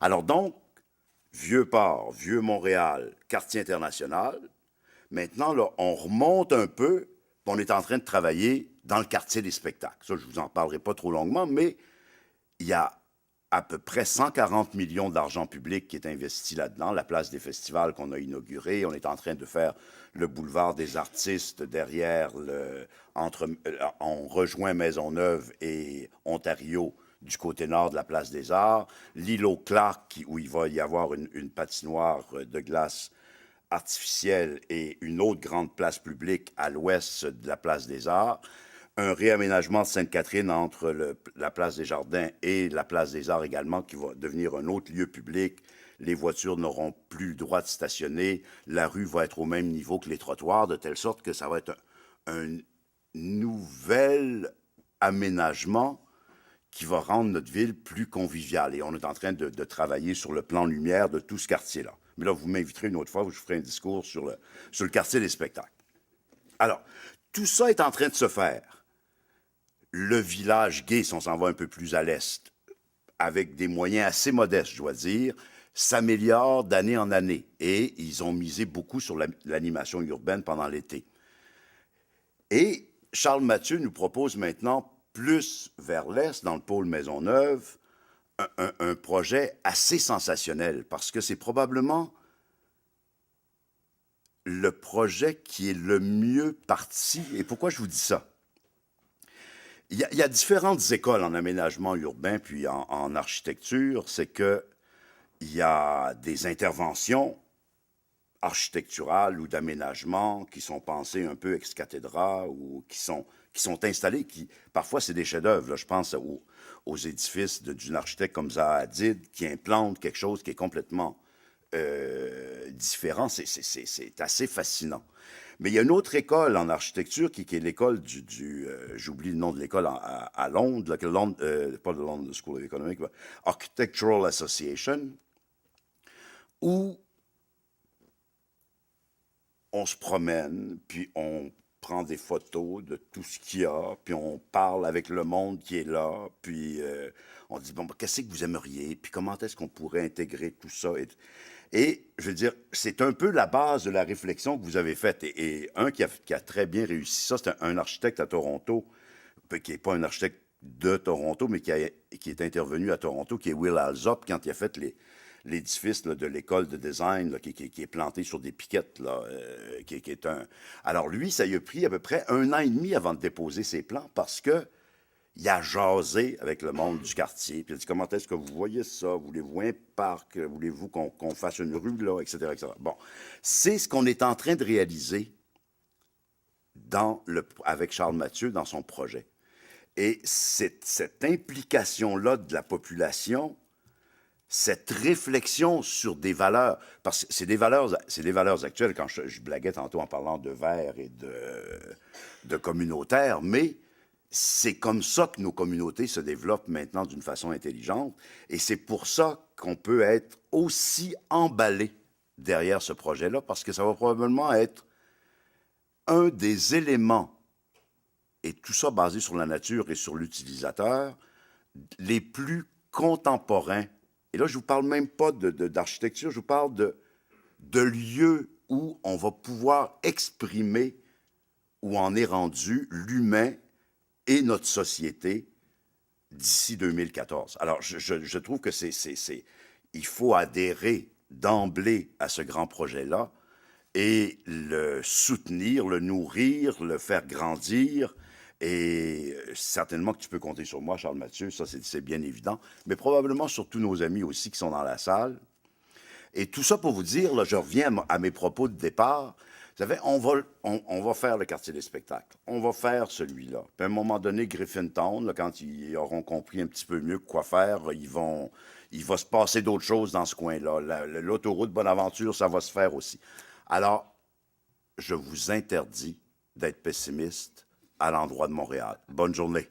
Alors donc, Vieux-Port, Vieux-Montréal, quartier international. Maintenant, là, on remonte un peu, puis on est en train de travailler dans le quartier des spectacles. Ça, je vous en parlerai pas trop longuement, mais il y a à peu près 140 millions d'argent public qui est investi là-dedans. La place des festivals qu'on a inaugurée, on est en train de faire le boulevard des artistes derrière on rejoint Maisonneuve et Ontario du côté nord de la place des Arts. L'îlot Clark, où il va y avoir une patinoire de glace artificielle et une autre grande place publique à l'ouest de la place des Arts. Un réaménagement de Sainte-Catherine entre la place des Jardins et la place des Arts également, qui va devenir un autre lieu public. Les voitures n'auront plus le droit de stationner. La rue va être au même niveau que les trottoirs, de telle sorte que ça va être un nouvel aménagement qui va rendre notre ville plus conviviale. Et on est en train de travailler sur le plan lumière de tout ce quartier-là. Mais là, vous m'inviterez une autre fois où je ferai un discours sur le quartier des spectacles. Alors, tout ça est en train de se faire. Le village gay, si on s'en va un peu plus à l'est, avec des moyens assez modestes, je dois dire, s'améliore d'année en année. Et ils ont misé beaucoup sur l'animation urbaine pendant l'été. Et Charles Mathieu nous propose maintenant, plus vers l'est, dans le pôle Maisonneuve, un projet assez sensationnel, parce que c'est probablement le projet qui est le mieux parti. Et pourquoi je vous dis ça? Il y a différentes écoles en aménagement urbain puis en architecture. C'est que il y a des interventions architecturales ou d'aménagement qui sont pensées un peu ex cathedra ou qui sont installées, qui parfois c'est des chefs-d'œuvre. Là, je pense aux édifices d'une architecte comme Zaha Hadid qui implante quelque chose qui est complètement différent. C'est assez fascinant. Mais il y a une autre école en architecture qui est l'école j'oublie le nom de l'école à Londres, pas de Londres School of Economics, Architectural Association, où on se promène, puis on prend des photos de tout ce qu'il y a, puis on parle avec le monde qui est là, puis on dit, bon, qu'est-ce que vous aimeriez, puis comment est-ce qu'on pourrait intégrer tout ça? Et je veux dire, c'est un peu la base de la réflexion que vous avez faite. Et un qui a très bien réussi ça, c'est un architecte à Toronto, qui n'est pas un architecte de Toronto, mais qui est intervenu à Toronto, qui est Will Alsop, quand il a fait l'édifice de l'école de design là, qui est planté sur des piquettes. Là, qui est un... Alors lui, ça lui a pris à peu près 1 an et demi avant de déposer ses plans parce que il a jasé avec le monde du quartier. Puis il a dit, comment est-ce que vous voyez ça? Voulez-vous un parc? Voulez-vous qu'on fasse une rue là? Etc., etc. Bon, c'est ce qu'on est en train de réaliser avec Charles Mathieu dans son projet. Et cette implication-là de la population, cette réflexion sur des valeurs, parce que c'est des valeurs actuelles, quand je blaguais tantôt en parlant de vert et de communautaire, mais c'est comme ça que nos communautés se développent maintenant d'une façon intelligente, et c'est pour ça qu'on peut être aussi emballé derrière ce projet-là, parce que ça va probablement être un des éléments, et tout ça basé sur la nature et sur l'utilisateur, les plus contemporains. Et là, je ne vous parle même pas d'architecture, je vous parle de lieux où on va pouvoir exprimer où en est rendu l'humain et notre société d'ici 2014. Alors, je trouve que il faut adhérer d'emblée à ce grand projet-là et le soutenir, le nourrir, le faire grandir. Et certainement que tu peux compter sur moi, Charles Mathieu, ça c'est bien évident, mais probablement sur tous nos amis aussi qui sont dans la salle. Et tout ça pour vous dire, là, je reviens à mes propos de départ. Vous savez, on va faire le quartier des spectacles. On va faire celui-là. Puis à un moment donné, Griffintown, là, quand ils auront compris un petit peu mieux quoi faire, il va se passer d'autres choses dans ce coin-là. L'autoroute Bonaventure, ça va se faire aussi. Alors, je vous interdis d'être pessimiste à l'endroit de Montréal. Bonne journée.